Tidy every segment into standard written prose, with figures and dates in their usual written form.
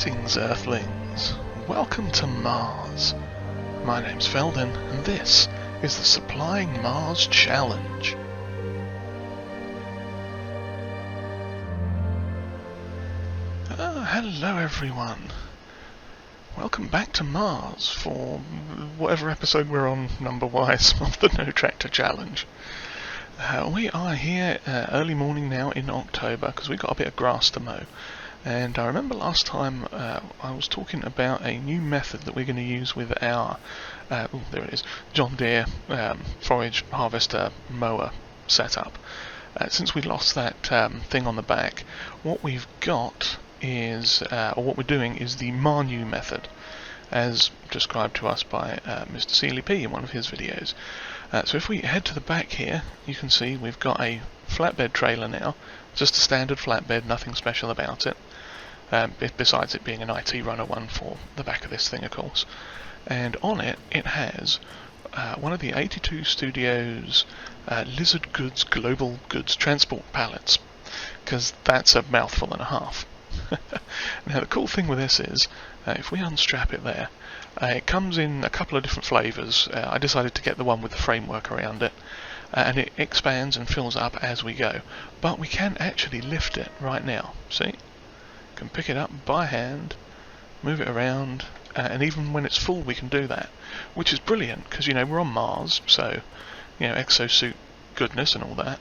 Greetings, Earthlings. Welcome to Mars. My name's Felden, and this is the Supplying Mars Challenge. Hello everyone. Welcome back to Mars for whatever episode we're on number-wise of the No Tractor Challenge. We are here early morning now in October because we've got a bit of grass to mow. And I remember last time I was talking about a new method that we're going to use with our, there it is, John Deere forage harvester mower setup. Since we lost that thing on the back, what we've got is, or what we're doing is the Manure method, as described to us by Mr. Seeley P in one of his videos. So if we head to the back here, you can see we've got a flatbed trailer now, just a standard flatbed, nothing special about it. Besides it being an IT runner one for the back of this thing, of course. And on it, it has one of the 82 Studios Lizard Goods Global Goods Transport pallets, because that's a mouthful and a half. Now the cool thing with this is, if we unstrap it there, it comes in a couple of different flavours. I decided to get the one with the framework around it, and it expands and fills up as we go. But we can actually lift it right now, see? Can pick it up by hand, move it around, and even when it's full we can do that, which is brilliant because, you know, we're on Mars, so, you know, exosuit goodness and all that.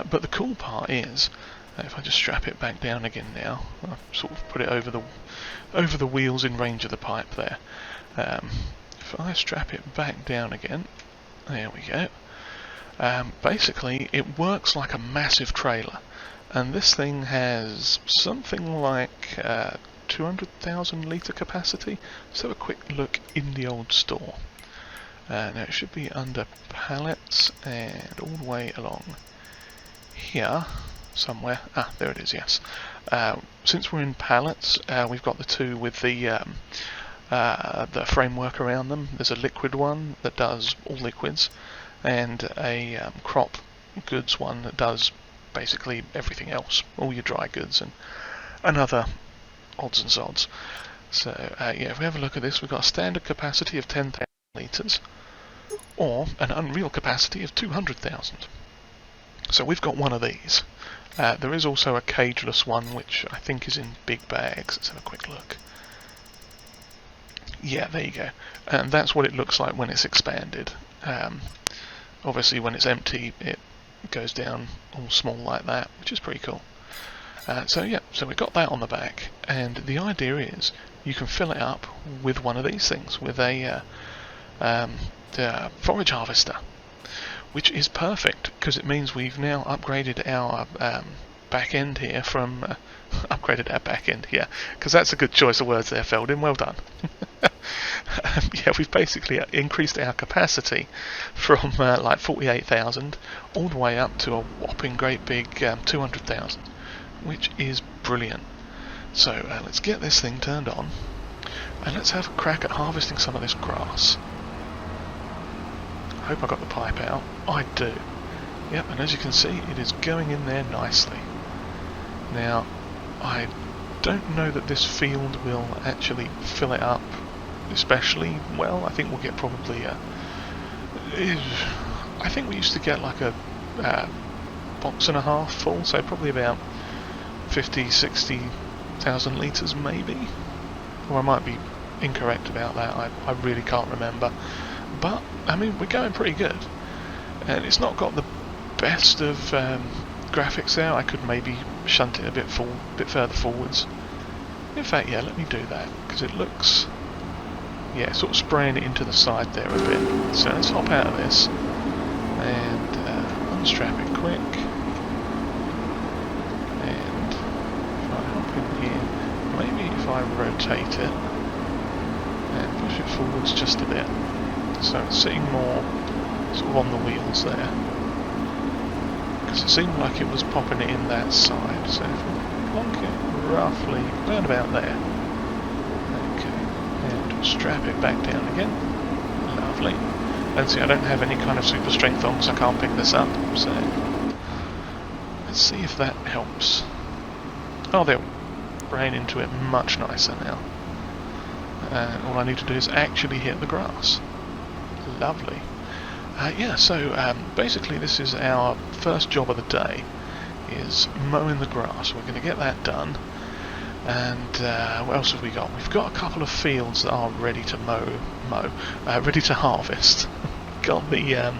But the cool part is, if I just strap it back down again now, I'll sort of put it over the wheels in range of the pipe there. If I strap it back down again, there we go. Basically, it works like a massive trailer. And this thing has something like 200,000 litre capacity. Let's have a quick look in the old store. Now it should be under pallets and all the way along here somewhere. Ah, there it is, yes. Since we're in pallets, we've got the two with the framework around them. There's a liquid one that does all liquids, and a crop goods one that does basically everything else, all your dry goods and other odds and sods. So yeah, if we have a look at this, we've got a standard capacity of 10,000 litres or an unreal capacity of 200,000. So we've got one of these. There is also a cageless one which I think is in big bags. Let's have a quick look. Yeah, there you go. And that's what it looks like when it's expanded. Obviously when it's empty it goes down all small like that, which is pretty cool. So yeah, so we've got that on the back, and the idea is you can fill it up with one of these things, with a forage harvester, which is perfect because it means we've now upgraded our back end here from because that's a good choice of words there, Feldin, well done. Yeah, we've basically increased our capacity from like 48,000 all the way up to a whopping great big 200,000, which is brilliant. So let's get this thing turned on and let's have a crack at harvesting some of this grass. I hope I got the pipe out. I do. Yep, and as you can see, it is going in there nicely. Now, I don't know that this field will actually fill it up especially well. I think we'll get probably I think we used to get like a box and a half full, so probably about 50-60,000 litres maybe, or I might be incorrect about that. I really can't remember, but I mean we're going pretty good, and it's not got the best of graphics there. I could maybe shunt it a bit further forwards. In fact, yeah, let me do that because it looks, yeah, sort of spraying it into the side there a bit. So let's hop out of this and unstrap it quick. And if I hop in here, maybe if I rotate it and push it forwards just a bit, so it's sitting more sort of on the wheels there, because it seemed like it was popping it in that side. So if we plonk it roughly round about there, strap it back down again. Lovely. And see, I don't have any kind of super strength on because I can't pick this up, so let's see if that helps. Oh, there spraying into it much nicer now. All I need to do is actually hit the grass. Lovely. Yeah, so basically this is our first job of the day, is mowing the grass. We're going to get that done. And what else have we got? We've got a couple of fields that are ready to ready to harvest. Got the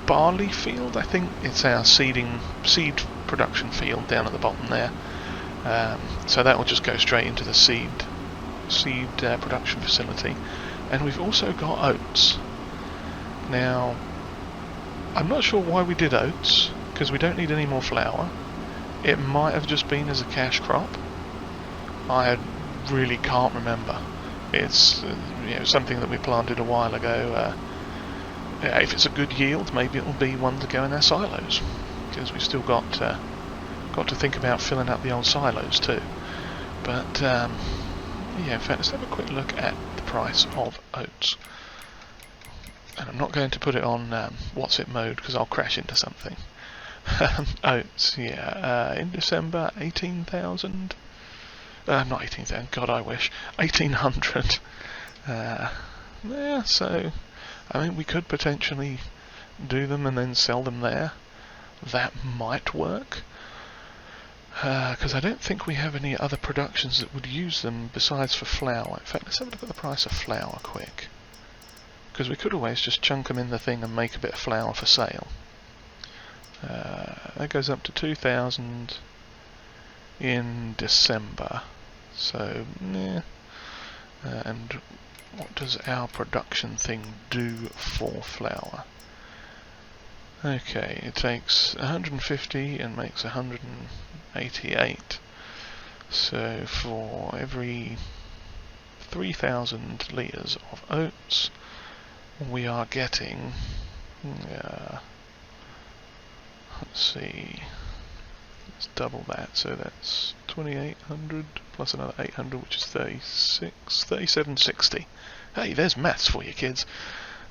barley field, I think it's our seed production field down at the bottom there. So that will just go straight into the seed production facility. And we've also got oats. Now, I'm not sure why we did oats, because we don't need any more flour. It might have just been as a cash crop. I really can't remember. It's something that we planted a while ago. If it's a good yield, maybe it'll be one to go in our silos, because we've still got to think about filling up the old silos too. But yeah, in fact, let's have a quick look at the price of oats. And I'm not going to put it on what's it mode, because I'll crash into something. Oats, yeah, in December, 18,000. Not 18,000. God, I wish 1,800. Yeah, so I mean, we could potentially do them and then sell them there. That might work. Because I don't think we have any other productions that would use them besides for flour. In fact, let's have a look at the price of flour quick. Because we could always just chunk them in the thing and make a bit of flour for sale. That goes up to 2,000 in December. So, yeah. And what does our production thing do for flour? Okay, it takes 150 and makes 188. So for every 3,000 litres of oats, we are getting, let's see, let's double that, so that's 2,800 plus another 800, which is 3760. Hey, there's maths for you kids.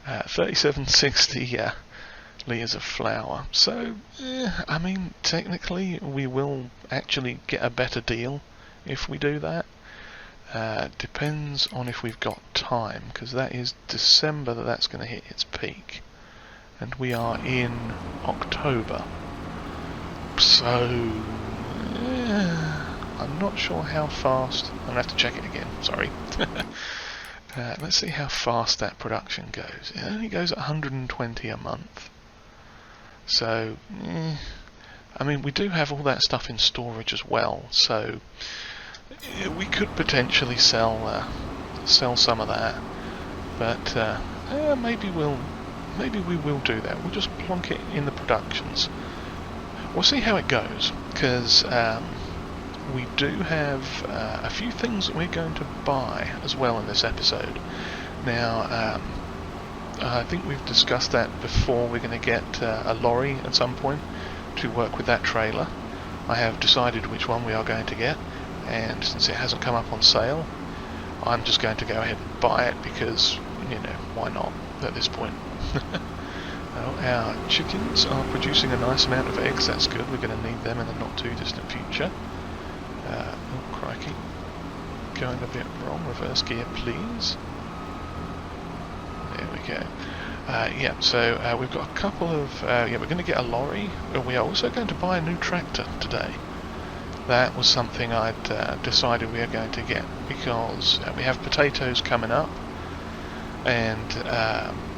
3760 litres of flour. So, I mean, technically we will actually get a better deal if we do that. Depends on if we've got time, because that is December that's going to hit its peak. And we are in October. So, I'm not sure how fast. I'm going to have to check it again, sorry. Let's see how fast that production goes. It only goes at 120 a month. So, I mean, we do have all that stuff in storage as well, so we could potentially sell some of that. But maybe we will do that. We'll just plonk it in the productions. We'll see how it goes, because we do have a few things that we're going to buy as well in this episode. Now, I think we've discussed that before. We're going to get a lorry at some point to work with that trailer. I have decided which one we are going to get, and since it hasn't come up on sale, I'm just going to go ahead and buy it because, why not at this point? Well, our chickens are producing a nice amount of eggs. That's good. We're going to need them in the not too distant future. Oh, crikey. Going a bit wrong. Reverse gear, please. There we go. Yeah, so we've got a couple of... we're going to get a lorry. We are also going to buy a new tractor today. That was something I'd decided we are going to get, because we have potatoes coming up. And,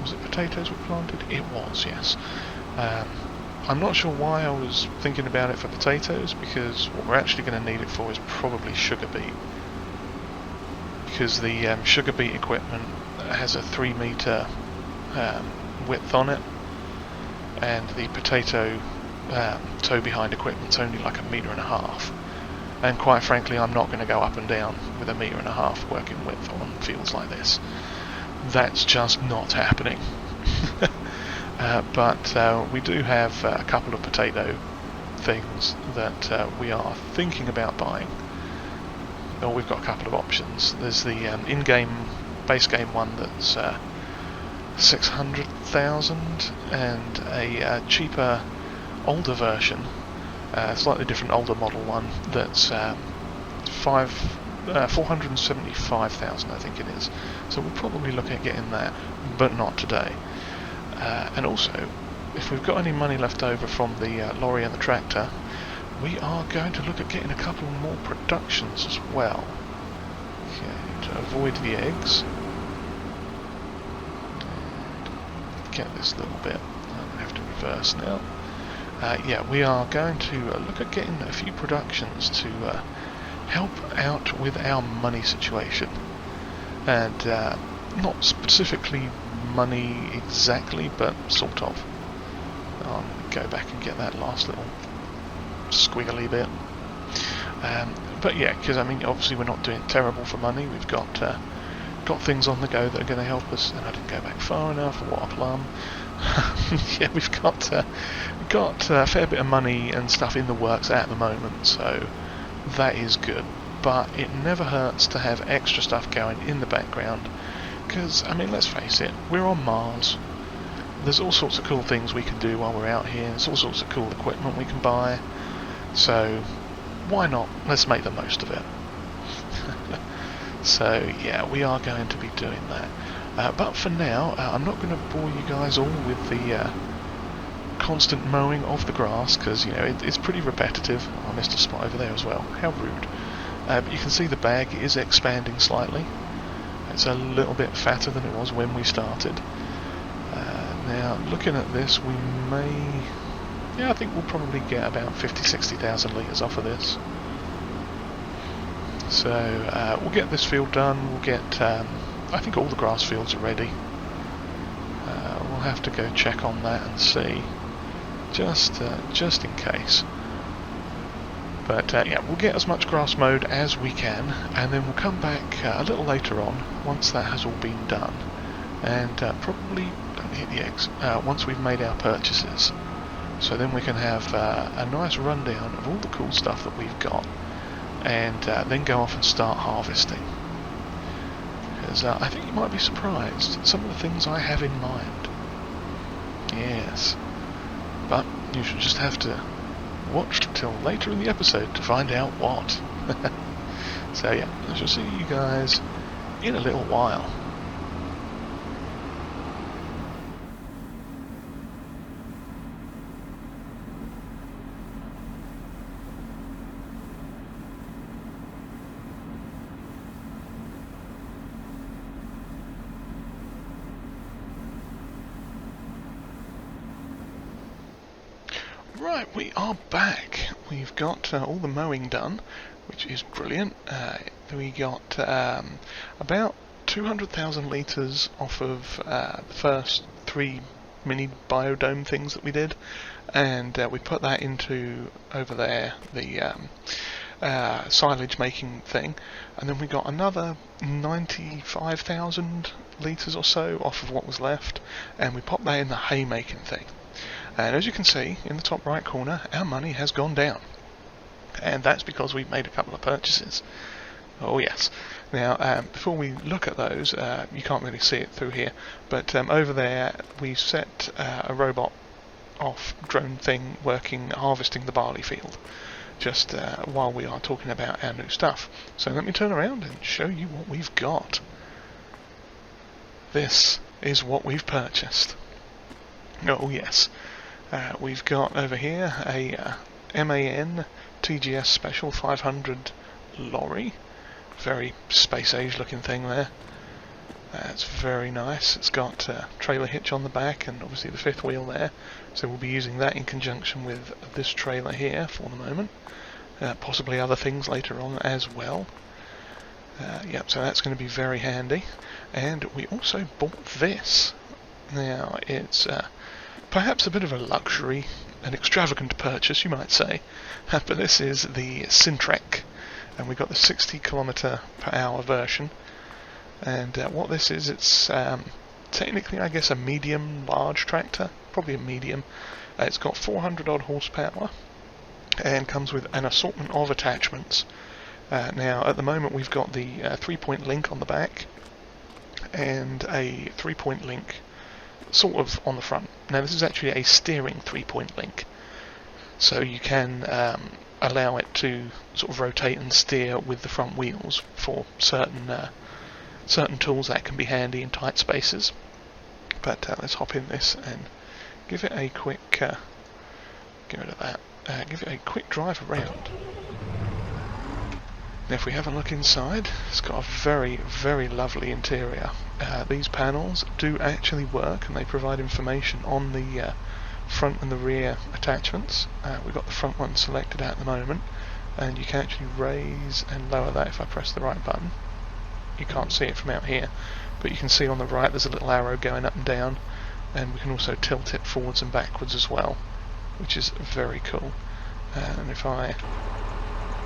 was it potatoes we planted? It was, yes. I'm not sure why I was thinking about it for potatoes, because what we're actually going to need it for is probably sugar beet. Because the sugar beet equipment has a 3 metre width on it, and the potato tow behind equipment's only like 1.5 metres. And quite frankly, I'm not going to go up and down with 1.5 metres working width on fields like this. That's just not happening. But we do have a couple of potato things that we are thinking about buying. Well, we've got a couple of options. There's the in-game, base game one that's 600,000, and a cheaper, older version slightly different older model one that's 475,000 I think it is. So we'll probably look at getting that, but not today. And also, if we've got any money left over from the lorry and the tractor, we are going to look at getting a couple more productions as well. Okay, to avoid the eggs. And get this little bit. I'm going to have to reverse now. Yeah, we are going to look at getting a few productions to help out with our money situation. And not specifically money exactly, but sort of. I'll go back and get that last little squiggly bit. But yeah, because I mean, obviously we're not doing terrible for money. We've got things on the go that are going to help us. And I didn't go back far enough. What a plum! Yeah, we've got a fair bit of money and stuff in the works at the moment, so that is good. But it never hurts to have extra stuff going in the background. Because I mean, let's face it, we're on Mars. There's all sorts of cool things we can do while we're out here. There's all sorts of cool equipment we can buy. So why not? Let's make the most of it. So yeah, we are going to be doing that. But for now, I'm not going to bore you guys all with the constant mowing of the grass, because you know it's pretty repetitive. I missed a spot over there as well. How rude. But you can see the bag is expanding slightly. It's a little bit fatter than it was when we started. Now, looking at this, we may... Yeah, I think we'll probably get about 50-60,000 litres off of this. So, we'll get this field done. We'll get... I think all the grass fields are ready. We'll have to go check on that and see. Just in case. But yeah, we'll get as much grass mowed as we can, and then we'll come back a little later on, once that has all been done. And probably... don't hit the eggs, once we've made our purchases. So then we can have a nice rundown of all the cool stuff that we've got, and then go off and start harvesting. Because I think you might be surprised at some of the things I have in mind. Yes. But you should just have to watch till later in the episode to find out what. So yeah, I shall see you guys in a little while. Right, we are back. We've got all the mowing done, which is brilliant. We got about 200,000 litres off of the first 3 mini biodome things that we did, and we put that into over there, the silage making thing, and then we got another 95,000 litres or so off of what was left, and we popped that in the hay making thing. And as you can see in the top right corner, our money has gone down, and that's because we've made a couple of purchases. Oh yes. Now before we look at those, you can't really see it through here, but over there we set a robot off drone thing working harvesting the barley field, just while we are talking about our new stuff. So let me turn around and show you what we've got. This is what we've purchased. Oh yes. We've got over here a MAN TGS Special 500 lorry. Very space age looking thing there. It's very nice. It's got a trailer hitch on the back and obviously the fifth wheel there. So we'll be using that in conjunction with this trailer here for the moment. Possibly other things later on as well. Yep, so that's going to be very handy. And we also bought this. Now it's... perhaps a bit of a luxury, an extravagant purchase, you might say, but this is the Sintrek, and we've got the 60 km/h version. And what this is, it's technically, I guess, a medium-large tractor, probably a medium. It's got 400 odd horsepower, and comes with an assortment of attachments. Now, at the moment, we've got the 3-point link on the back, and a 3-point link sort of on the front. Now this is actually a steering 3-point link. so you can allow it to sort of rotate and steer with the front wheels for certain tools that can be handy in tight spaces. But let's hop in this and give it a quick get rid of that. Give it a quick drive around. Now if we have a look inside, it's got a very, very lovely interior. These panels do actually work, and they provide information on the front and the rear attachments. We've got the front one selected at the moment, and you can actually raise and lower that if I press the right button. You can't see it from out here, but you can see on the right there's a little arrow going up and down, and we can also tilt it forwards and backwards as well, which is very cool. And if I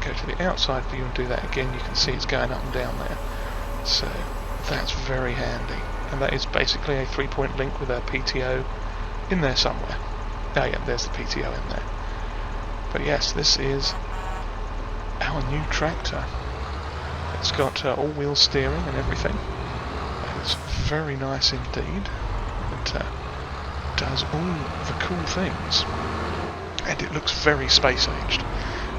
go to the outside view and do that again, you can see it's going up and down there. So that's very handy, and that is basically a 3-point link with a PTO in there somewhere. Oh yeah, there's the PTO in there. But yes, this is our new tractor. It's got all-wheel steering and everything. It's very nice indeed. It does all the cool things, and it looks very space-aged.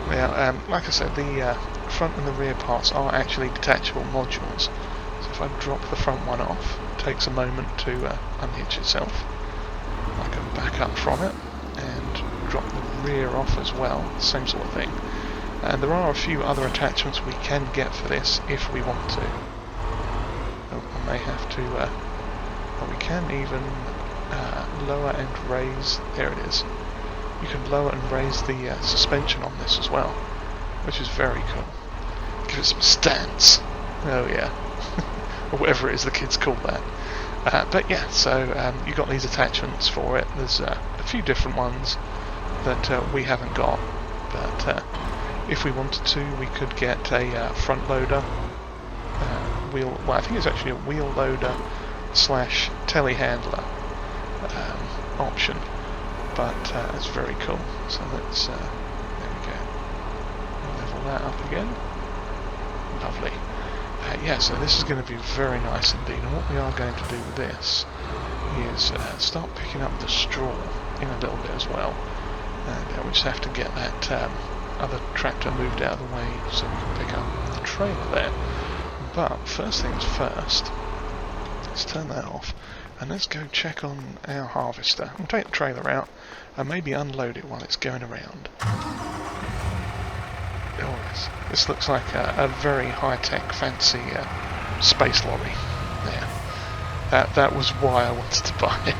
Now, like I said, the front and the rear parts are actually detachable modules. So if I drop the front one off, it takes a moment to unhitch itself. I can back up from it and drop the rear off as well, same sort of thing. And there are a few other attachments we can get for this if we want to. Oh, I may have to, well, we can even lower and raise, there it is. You can lower and raise the suspension on this as well, which is very cool. Give it some stance. Oh yeah. Or whatever it is the kids call that. But yeah, so you've got these attachments for it. There's a few different ones that we haven't got, but if we wanted to, we could get a front loader wheel. Well, I think it's actually a wheel loader / telehandler option. But it's very cool. So let's there we go. Level that up again. Lovely. Yeah, so this is going to be very nice indeed. And what we are going to do with this is start picking up the straw in a little bit as well. And we just have to get that other tractor moved out of the way so we can pick up the trailer there. But first things first, let's turn that off. And let's go check on our harvester. We'll take the trailer out and maybe unload it while it's going around. Oh, this looks like a very high-tech, fancy space lorry. Yeah, that was why I wanted to buy it.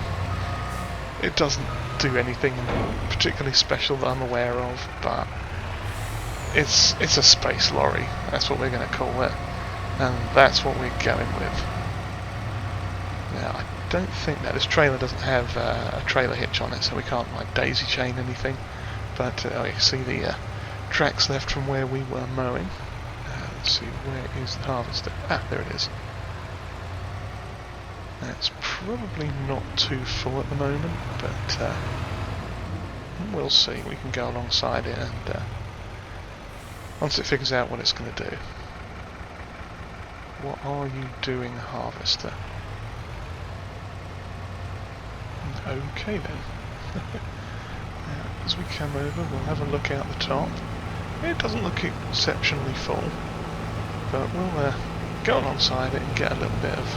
It doesn't do anything particularly special that I'm aware of, but it's a space lorry. That's what we're going to call it, and that's what we're going with. Now, I don't think that this trailer doesn't have a trailer hitch on it, so we can't like daisy chain anything. But you can see the tracks left from where we were mowing. Let's see, where is the harvester? Ah, there it is. It's probably not too full at the moment, but we'll see. We can go alongside it, and once it figures out what it's going to do. What are you doing, harvester? Okay then. As we come over, we'll have a look out the top. It doesn't look exceptionally full, but we'll go alongside it and get a little bit of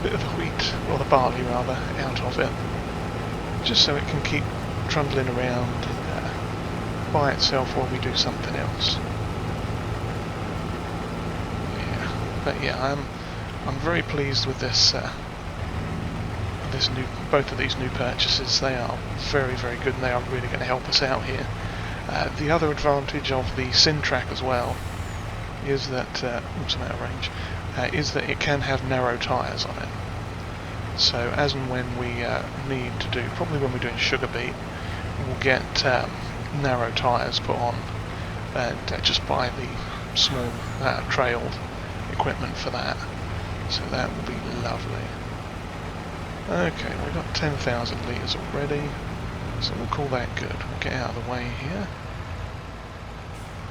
the wheat, or the barley rather, out of it, just so it can keep trundling around by itself while we do something else. Yeah, but yeah, I'm very pleased with this. Both of these new purchases. They are very, very good, and they are really going to help us out here. The other advantage of the Syntrack as well is that, oops, I'm out of range, is that it can have narrow tyres on it. So as and when we need to do, probably when we're doing sugar beet, we'll get narrow tyres put on, and just buy the small trailed equipment for that. So that will be lovely. Okay, we've got 10,000 litres already, so we'll call that good. We'll get out of the way here.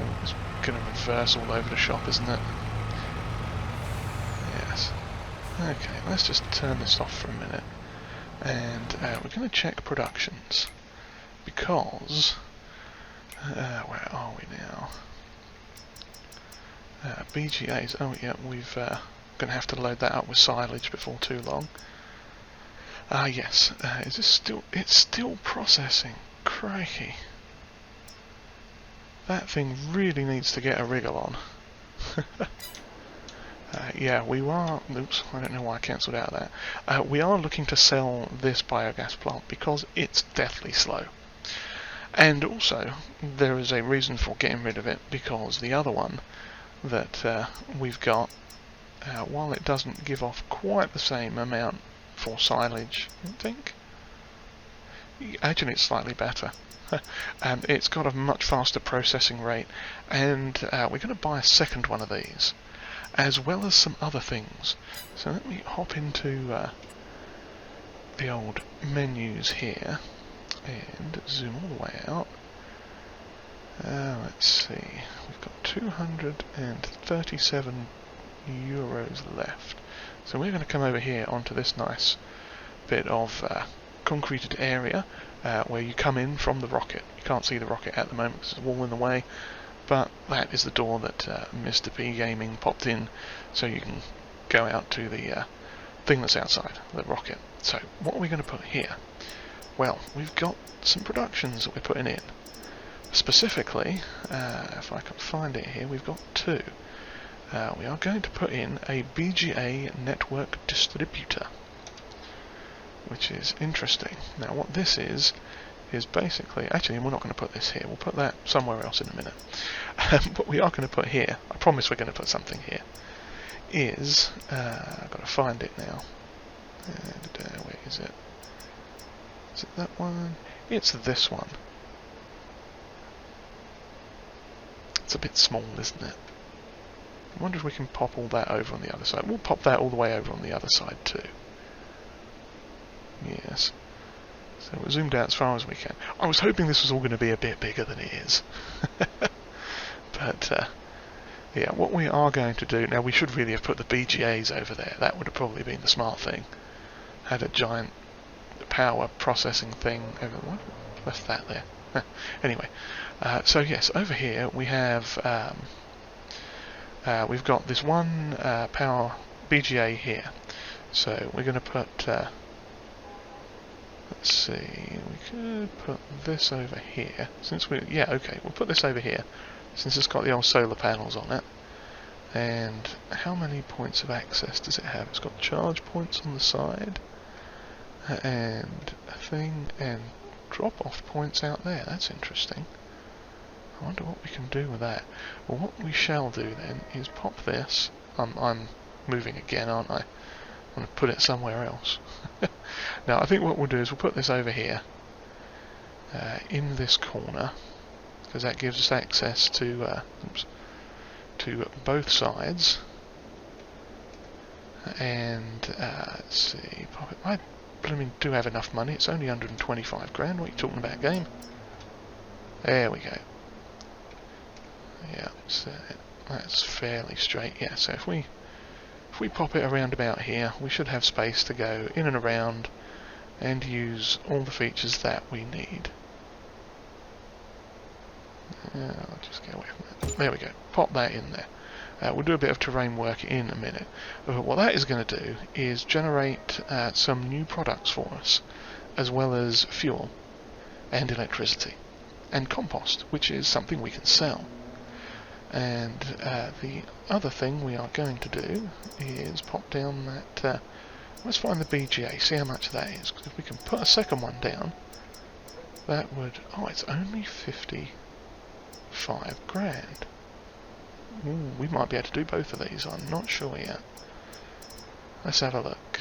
Oh, it's going to reverse all over the shop, isn't it? Yes. Okay, let's just turn this off for a minute, and we're going to check productions. because where are we now? BGAs. Oh yeah, we've going to have to load that up with silage before too long. Yes. Is this still? It's still processing. Crikey. That thing really needs to get a wriggle on. Yeah, we are... Oops, I don't know why I cancelled out of that. We are looking to sell this biogas plant because it's deathly slow. And also, there is a reason for getting rid of it, because the other one that we've got, while it doesn't give off quite the same amount for silage, I think, actually it's slightly better. It's got a much faster processing rate, and we're going to buy a second one of these, as well as some other things. So let me hop into the old menus here and zoom all the way out. Let's see, we've got 237 euros left. So we're going to come over here onto this nice bit of concreted area where you come in from the rocket. You can't see the rocket at the moment because there's a wall in the way, but that is the door that Mr. P Gaming popped in, so you can go out to the thing that's outside, the rocket. So what are we going to put here? Well, we've got some productions that we're putting in. Specifically, if I can find it here, we've got two. We are going to put in a BGA network distributor, which is interesting. Now what this is basically, actually we're not going to put this here, we'll put that somewhere else in a minute. What we are going to put here, I promise we're going to put something here, is, I've got to find it now, where is it? Is it that one? It's this one. It's a bit small, isn't it? I wonder if we can pop all that over on the other side. We'll pop that all the way over on the other side too. Yes. So we're zoomed out as far as we can. I was hoping this was all going to be a bit bigger than it is. But, yeah, what we are going to do... Now, we should really have put the BGAs over there. That would have probably been the smart thing. Had a giant power processing thing over... What? Left that there. Anyway, so yes, over here we have... we've got this one power BGA here. So we're going to put... let's see, we could put this over here, since we, yeah, okay, we'll put this over here, since it's got the old solar panels on it. And how many points of access does it have? It's got charge points on the side, and a thing, and drop-off points out there. That's interesting. I wonder what we can do with that. Well, what we shall do then is pop this. I'm moving again, aren't I? I'm going to put it somewhere else. Now, I think what we'll do is we'll put this over here, in this corner, because that gives us access to both sides. And let's see, I do have enough money. It's only 125 grand. What are you talking about, game? There we go. Yeah, so that's fairly straight. Yeah, so if we pop it around about here, we should have space to go in and around and use all the features that we need. I'll just get away from that. There we go. Pop that in there. We'll do a bit of terrain work in a minute. But what that is going to do is generate some new products for us, as well as fuel and electricity and compost, which is something we can sell. And the other thing we are going to do is pop down that... let's find the BGA, see how much that is, because if we can put a second one down, that would... Oh, it's only 55 grand. Ooh, we might be able to do both of these, I'm not sure yet. Let's have a look.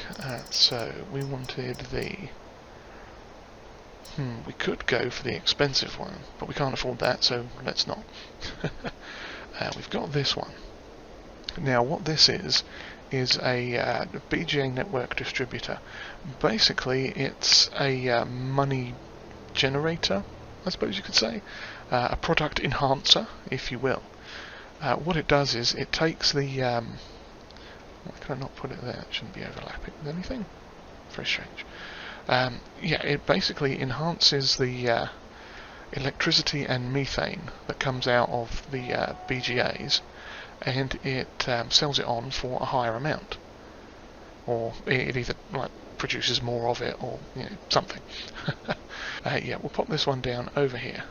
So, we wanted the... we could go for the expensive one, but we can't afford that, so let's not. We've got this one. Now, what this is a BGA network distributor. Basically, it's a money generator, I suppose you could say. A product enhancer, if you will. What it does is it takes the... why can I not put it there? It shouldn't be overlapping with anything. Very strange. Yeah, it basically enhances the electricity and methane that comes out of the BGAs, and it sells it on for a higher amount, or it either like produces more of it, or something. Yeah, we'll pop this one down over here,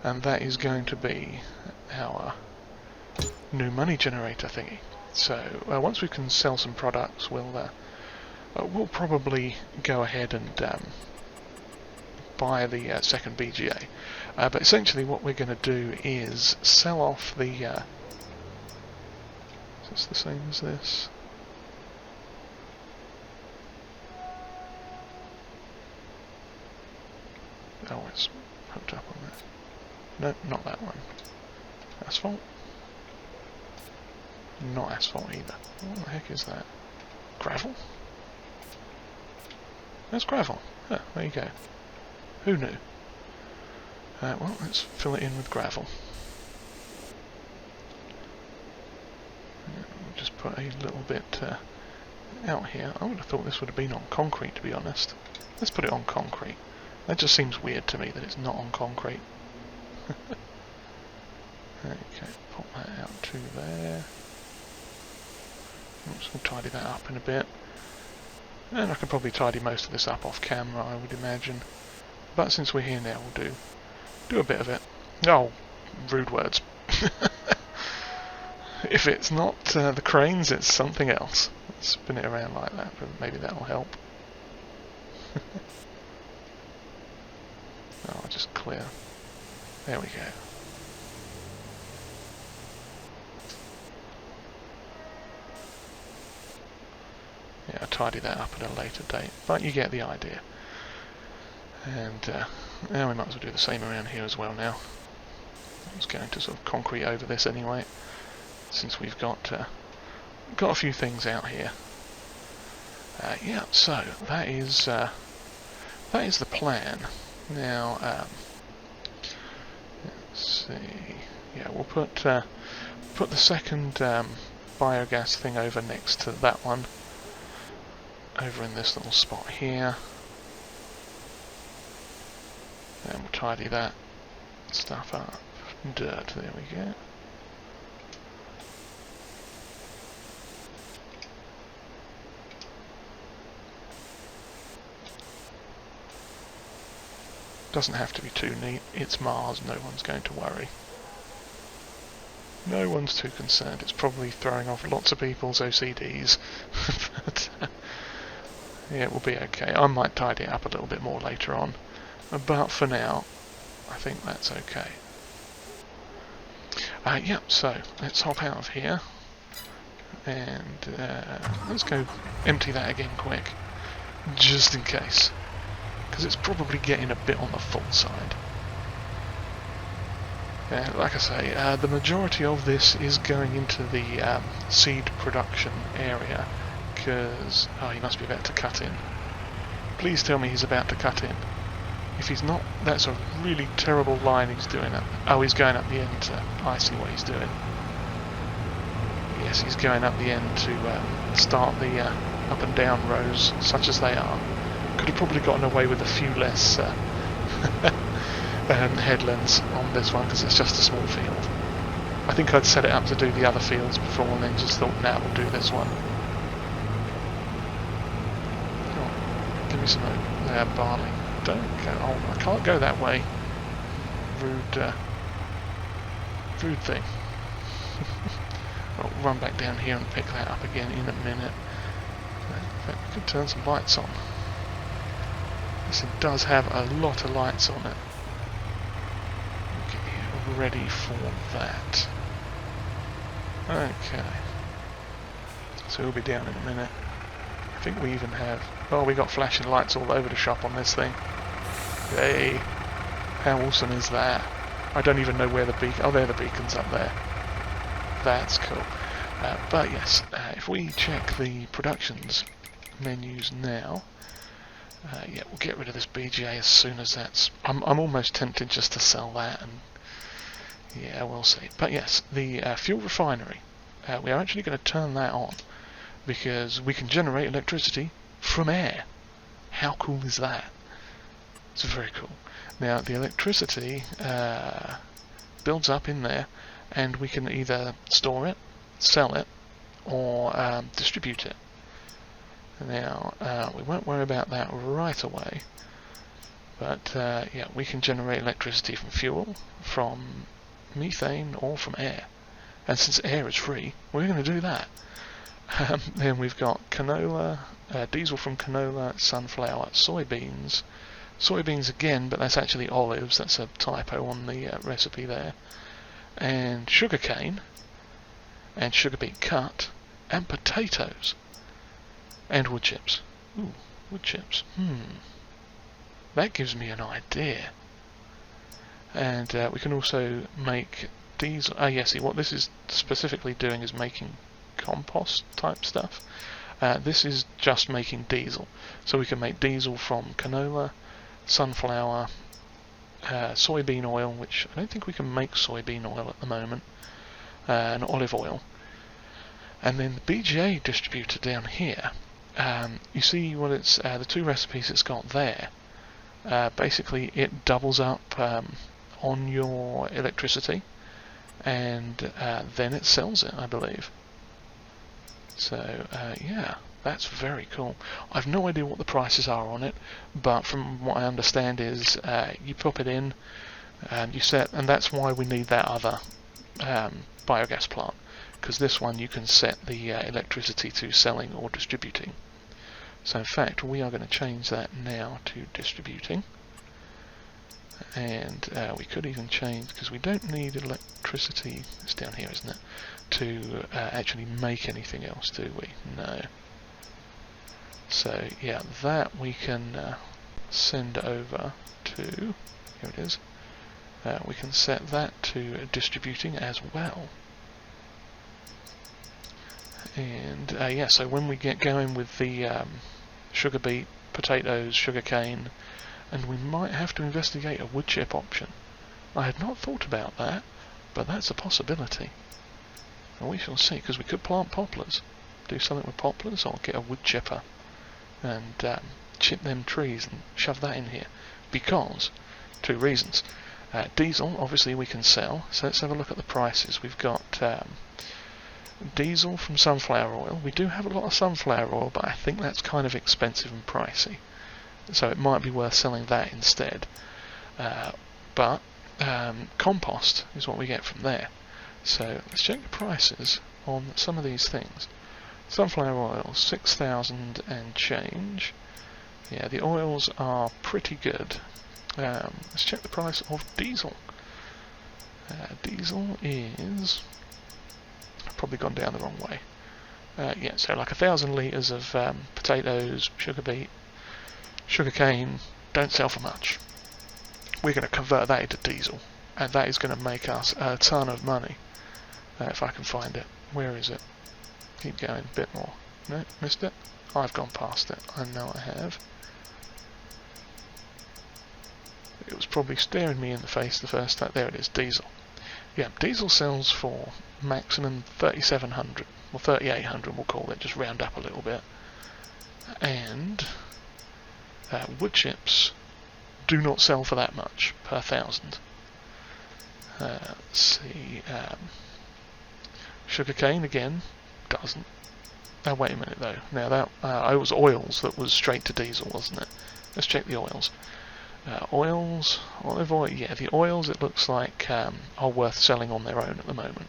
and that is going to be our new money generator thingy. So once we can sell some products, we'll probably go ahead and buy the second BGA. But essentially what we're going to do is sell off the... is this the same as this? Oh, it's hooked up on that. No, not that one. Asphalt? Not asphalt either. What the heck is that? Gravel? That's gravel. Oh, there you go. Who knew? Well, let's fill it in with gravel. We'll just put a little bit out here. I would have thought this would have been on concrete, to be honest. Let's put it on concrete. That just seems weird to me that it's not on concrete. Okay, pop that out to there. Oops, we'll tidy that up in a bit. And I can probably tidy most of this up off camera, I would imagine. But since we're here now, we'll do a bit of it. Oh, rude words. If it's not the cranes, it's something else. Let's spin it around like that, but maybe that'll help. Oh, I'll just clear. There we go. Yeah, I'll tidy that up at a later date, but you get the idea. And we might as well do the same around here as well now. I was going to sort of concrete over this anyway, since we've got a few things out here. Yeah, so that is the plan. Now, let's see. Yeah, we'll put the second biogas thing over next to that one, over in this little spot here. And we'll tidy that stuff up. Dirt, there we go. Doesn't have to be too neat. It's Mars, no one's going to worry. No one's too concerned. It's probably throwing off lots of people's OCDs. But yeah, it will be okay. I might tidy it up a little bit more later on. But for now, I think that's okay. Yeah, so let's hop out of here. And let's go empty that again quick. Just in case. Because it's probably getting a bit on the full side. Like I say, the majority of this is going into the seed production area. Because... oh, he must be about to cut in. Please tell me he's about to cut in. If he's not, that's a really terrible line he's doing. Oh, he's going up the end. I see what he's doing. Yes, he's going up the end to start the up and down rows, such as they are. Could have probably gotten away with a few less headlands on this one, because it's just a small field. I think I'd set it up to do the other fields before, and then just thought, nah, we'll do this one. Oh, give me some barley. Don't go. Oh, I can't go that way. Rude thing. I'll run back down here and pick that up again in a minute. In fact, we could turn some lights on. This thing does have a lot of lights on it. Get ready for that. Okay. So we'll be down in a minute. I think we even have... oh, we got flashing lights all over the shop on this thing. Hey! How awesome is that? I don't even know where the beacon... oh, there the beacon's up there. That's cool. But yes, if we check the productions menus now... yeah, we'll get rid of this BGA as soon as that's... I'm almost tempted just to sell that, and... yeah, we'll see. But yes, the fuel refinery. We are actually going to turn that on, because we can generate electricity from air. How cool is that? It's very cool. Now the electricity builds up in there, and we can either store it, sell it, or distribute it. Now we won't worry about that right away, but yeah, we can generate electricity from fuel, from methane, or from air. And since air is free, we're going to do that. Then we've got canola, diesel from canola, sunflower, soybeans again, but that's actually olives, that's a typo on the recipe there, and sugarcane, and sugar beet cut, and potatoes, and wood chips. Ooh, wood chips. That gives me an idea. And we can also make diesel. See, what this is specifically doing is making compost type stuff. This is just making diesel. So we can make diesel from canola, sunflower, soybean oil, which I don't think we can make soybean oil at the moment, and olive oil. And then the BGA distributor down here, you see what it's the two recipes it's got there. Basically, it doubles up on your electricity, and then it sells it, I believe. So yeah, that's very cool. I've no idea what the prices are on it, but from what I understand is you pop it in, you set, and that's why we need that other biogas plant, because this one you can set the electricity to selling or distributing. So in fact, we are going to change that now to distributing. And we could even change, because we don't need electricity, it's down here, isn't it, to actually make anything else, do we? No. So yeah, that we can send over to, here it is, we can set that to distributing as well. And yeah, so when we get going with the sugar beet, potatoes, sugar cane, and we might have to investigate a wood chip option. I had not thought about that, but that's a possibility. And we shall see, because we could plant poplars, do something with poplars, or get a wood chipper and chip them trees and shove that in here. Because, two reasons. Diesel, obviously we can sell, so let's have a look at the prices. We've got diesel from sunflower oil. We do have a lot of sunflower oil, but I think that's kind of expensive and pricey. So it might be worth selling that instead. But compost is what we get from there. So let's check the prices on some of these things. Sunflower oil, 6,000 and change. Yeah, the oils are pretty good. Let's check the price of diesel. Diesel is probably gone down the wrong way. Yeah, so like 1,000 litres of potatoes, sugar beet, sugar cane, don't sell for much. We're going to convert that into diesel, and that is going to make us a ton of money. If I can find it. Where is it? Keep going, a bit more. No, missed it? I've gone past it. I know I have. It was probably staring me in the face the first time. There it is, diesel. Yeah, diesel sells for maximum 3,700, or 3,800 we'll call it, just round up a little bit. And wood chips do not sell for that much per 1,000. Let's see, sugarcane again doesn't. Oh, wait a minute though. Now that it was oils that was straight to diesel, wasn't it? Let's check the oils. Oils, olive oil. Yeah, the oils it looks like are worth selling on their own at the moment.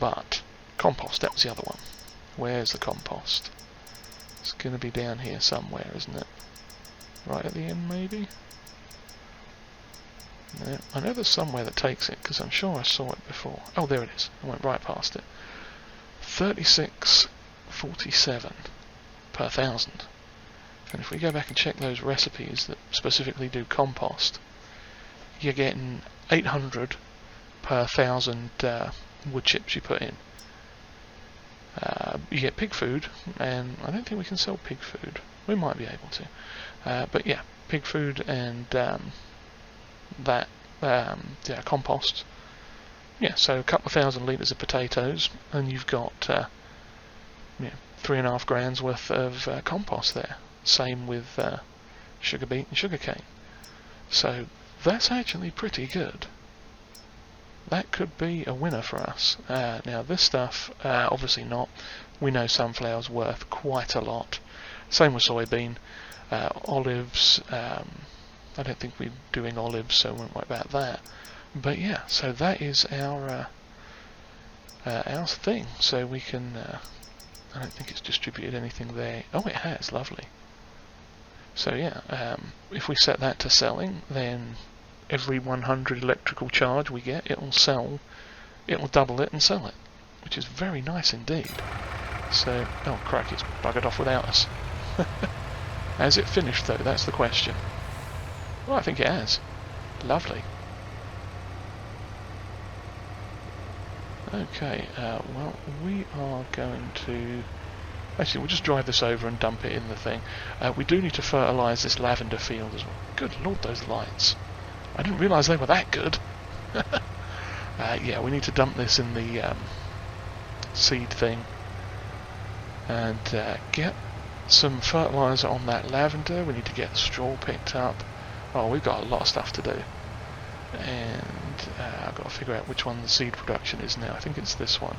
But compost, that was the other one. Where's the compost? It's going to be down here somewhere, isn't it? Right at the end, maybe? No, I know there's somewhere that takes it, because I'm sure I saw it before. Oh, there it is. I went right past it. 36.47 per 1,000. And if we go back and check those recipes that specifically do compost, you're getting 800 per 1,000 wood chips you put in. You get pig food, and I don't think we can sell pig food. We might be able to. But yeah, pig food and that yeah, compost. Yeah, so a couple of 1,000 litres of potatoes, and you've got yeah, 3.5 grand's worth of compost there. Same with sugar beet and sugar cane. So that's actually pretty good. That could be a winner for us. Now this stuff, obviously not. We know sunflower's worth quite a lot. Same with soybean. Olives, I don't think we're doing olives, so we won't worry about that. But yeah, so that is our thing. So we can, I don't think it's distributed anything there. Oh, it has, lovely. So yeah, if we set that to selling, then every 100 electrical charge we get, it'll double it and sell it, which is very nice indeed. So, oh crikey, it's buggered off without us. Has it finished though? That's the question. Well, I think it has. Lovely. Okay, well, we are going to... Actually, we'll just drive this over and dump it in the thing. We do need to fertilise this lavender field as well. Good lord, those lights. I didn't realise they were that good. Yeah, we need to dump this in the seed thing. And get some fertiliser on that lavender. We need to get the straw picked up. Oh, we've got a lot of stuff to do. And I've got to figure out which one the seed production is now. I think it's this one.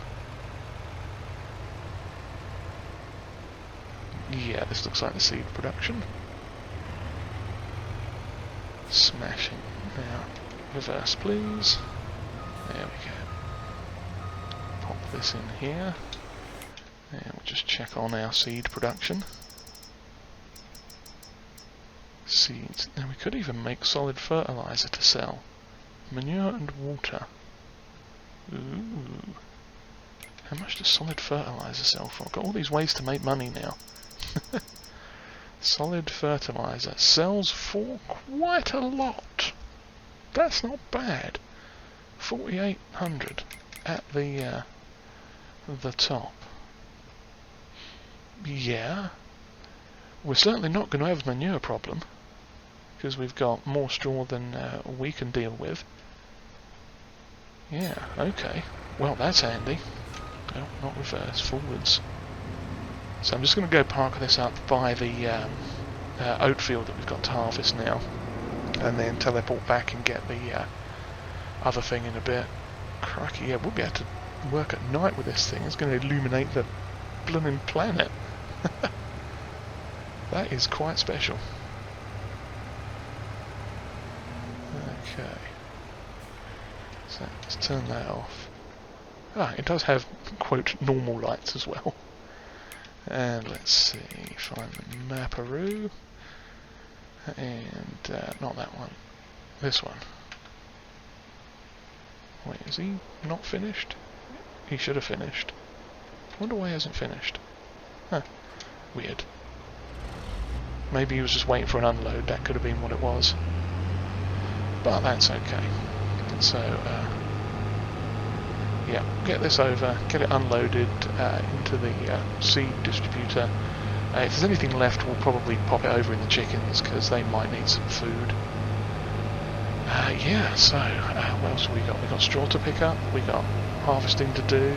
Yeah, this looks like the seed production. Smashing. Now, reverse please. There we go. Pop this in here. And we'll just check on our seed production. Seeds. Now we could even make solid fertilizer to sell. Manure and water. Ooh. How much does solid fertilizer sell for? I've got all these ways to make money now. Solid fertilizer sells for quite a lot. That's not bad. 4,800 at the top. Yeah. We're certainly not going to have a manure problem, because we've got more straw than we can deal with. Yeah, okay. Well, that's handy. No, not reverse, forwards. So I'm just going to go park this up by the oat field that we've got to harvest now, and then teleport back and get the other thing in a bit. Crikey, yeah, we'll be able to work at night with this thing. It's going to illuminate the blooming planet. That is quite special. Okay. So let's turn that off. Ah, it does have, quote, normal lights as well. And let's see, find the Maparoo. And not that one. This one. Wait, is he not finished? He should have finished. I wonder why he hasn't finished. Huh. Weird. Maybe he was just waiting for an unload. That could have been what it was. But that's okay. So, yeah, get this over, get it unloaded into the seed distributor. If there's anything left, we'll probably pop it over in the chickens, because they might need some food. Yeah, so, what else have we got? We've got straw to pick up, we've got harvesting to do,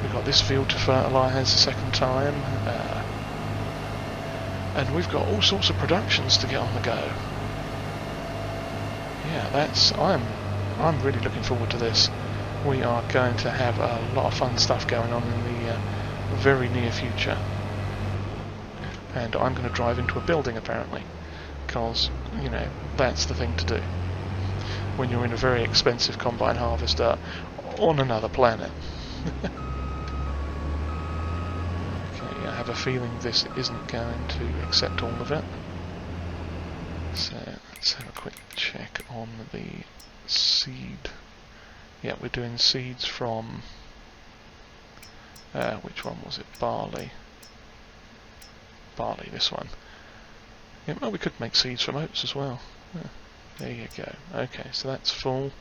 we've got this field to fertilise a second time, and we've got all sorts of productions to get on the go. Yeah, I'm really looking forward to this. We are going to have a lot of fun stuff going on in the very near future. And I'm going to drive into a building apparently, because, you know, that's the thing to do when you're in a very expensive combine harvester on another planet. Okay, I have a feeling this isn't going to accept all of it. So let's have a quick check on the seed. Yeah, we're doing seeds from, which one was it? Barley. Barley, this one. Yeah, well, we could make seeds from oats as well. Yeah, there you go. Okay, so that's full.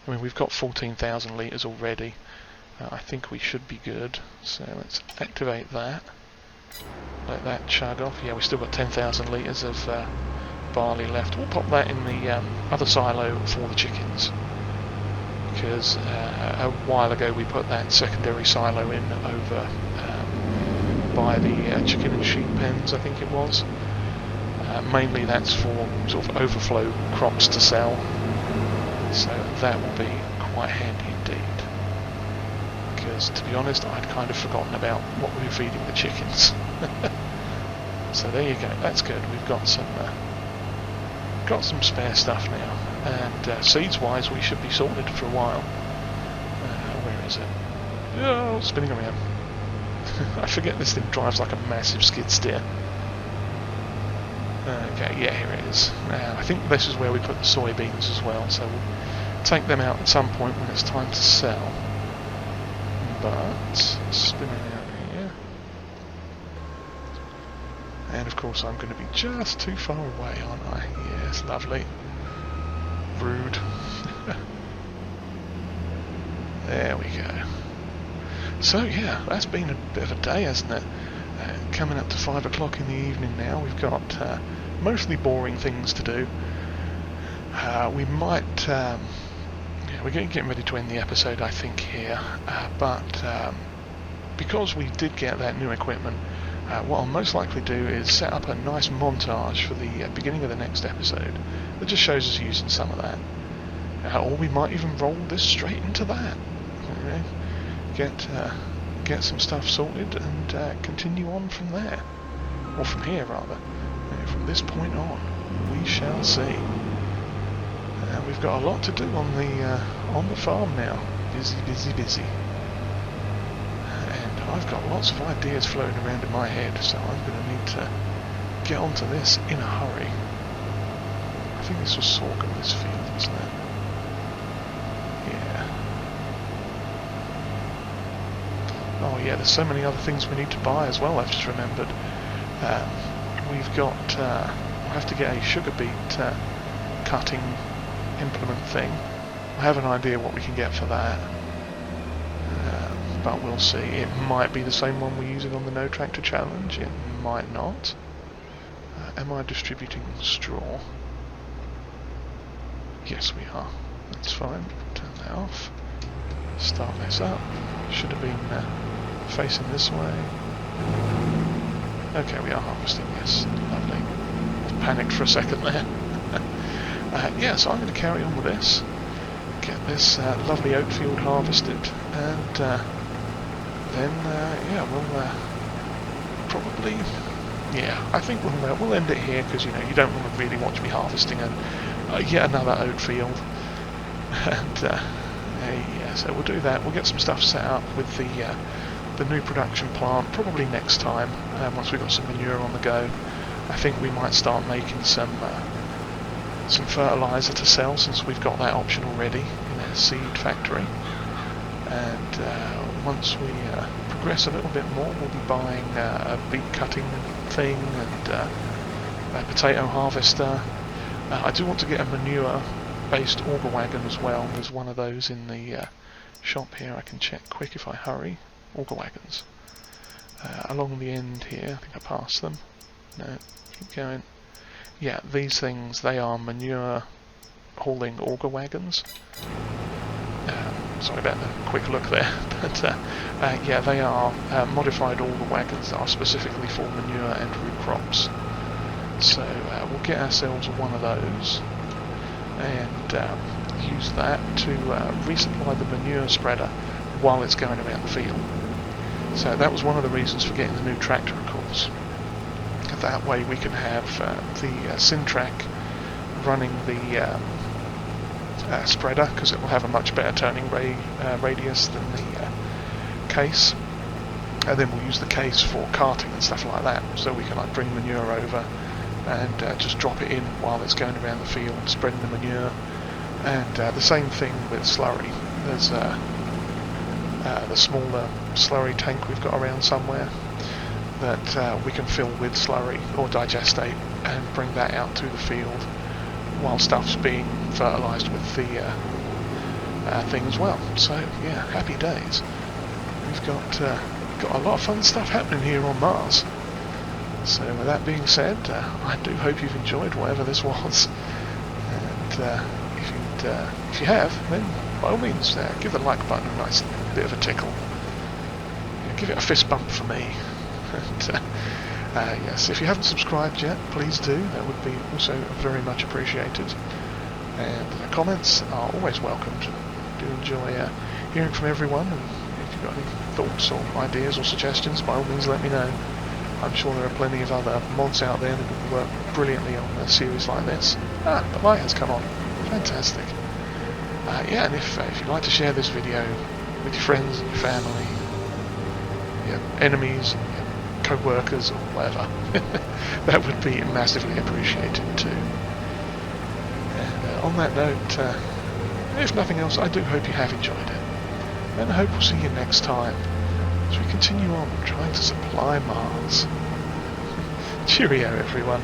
I mean, we've got 14,000 litres already. I think we should be good. So let's activate that. Let that chug off. Yeah, we've still got 10,000 litres of barley left. We'll pop that in the other silo for the chickens, because a while ago we put that secondary silo in over by the chicken and sheep pens, I think it was. Mainly that's for sort of overflow crops to sell, so that will be quite handy indeed. Because to be honest, I'd kind of forgotten about what we were feeding the chickens. So there you go, that's good. We've got some spare stuff now, and seeds wise we should be sorted for a while. Where is it? Oh, spinning around. I forget this thing drives like a massive skid steer. Okay, yeah, here it is. I think this is where we put the soybeans as well, so we'll take them out at some point when it's time to sell. But, spinning out here. And of course I'm going to be just too far away, aren't I? Yes, lovely. Rude. There we go. So yeah, that's been a bit of a day, hasn't it? Coming up to 5 o'clock in the evening now. We've got mostly boring things to do. We might... we're getting ready to end the episode, I think, here. But because we did get that new equipment, what I'll most likely do is set up a nice montage for the beginning of the next episode that just shows us using some of that. Or we might even roll this straight into that. Get some stuff sorted and continue on from there. Or from here, rather. From this point on, we shall see. We've got a lot to do on the farm now. Busy, busy, busy. And I've got lots of ideas floating around in my head, so I'm going to need to get onto this in a hurry. I think this was sorghum, this field, wasn't it? Yeah. Oh yeah, there's so many other things we need to buy as well, I've just remembered. We've got... we'll have to get a sugar beet cutting implement thing. I have an idea what we can get for that, but we'll see. It might be the same one we're using on the No Tractor Challenge, it might not. Am I distributing straw? Yes we are, that's fine. Turn that off, start this up. Should have been facing this way. Okay, we are harvesting, yes, lovely. I panicked for a second there. Yeah, so I'm going to carry on with this, get this lovely oat field harvested, and then yeah, we'll probably, yeah, I think we'll end it here, because you know you don't want to really watch me harvesting yet another oat field, and yeah, so we'll do that. We'll get some stuff set up with the new production plant probably next time, once we've got some manure on the go. I think we might start making some fertilizer to sell, since we've got that option already in our seed factory. And once we progress a little bit more, we'll be buying a beet cutting thing and a potato harvester. I do want to get a manure based auger wagon as well. There's one of those in the shop here. I can check quick if I hurry. Auger wagons along the end here. I think I passed them. No, keep going. Yeah, these things, they are manure hauling auger wagons. Sorry about the quick look there, but yeah, they are modified auger wagons that are specifically for manure and root crops. So we'll get ourselves one of those and use that to resupply the manure spreader while it's going around the field. So that was one of the reasons for getting the new tractor, of course. That way we can have the Syntrack running the spreader, because it will have a much better turning radius than the case, and then we'll use the case for carting and stuff like that, so we can like bring manure over and just drop it in while it's going around the field spreading the manure. And the same thing with slurry. There's the smaller slurry tank we've got around somewhere that we can fill with slurry or digestate and bring that out to the field while stuff's being fertilised with the thing as well. So yeah, happy days. We've got a lot of fun stuff happening here on Mars. So with that being said, I do hope you've enjoyed whatever this was, and if you have, then by all means give the like button a nice bit of a tickle. Give it a fist bump for me. And, Yes, if you haven't subscribed yet, please do. That would be also very much appreciated. And comments are always welcomed. I do enjoy hearing from everyone, and if you've got any thoughts or ideas or suggestions, by all means let me know. I'm sure there are plenty of other mods out there that would work brilliantly on a series like this. The light has come on. Fantastic. Yeah, and if you'd like to share this video with your friends and your family, your enemies, your co-workers or whatever, that would be massively appreciated too. And on that note, if nothing else, I do hope you have enjoyed it. And I hope we'll see you next time as we continue on trying to supply Mars. Cheerio, everyone.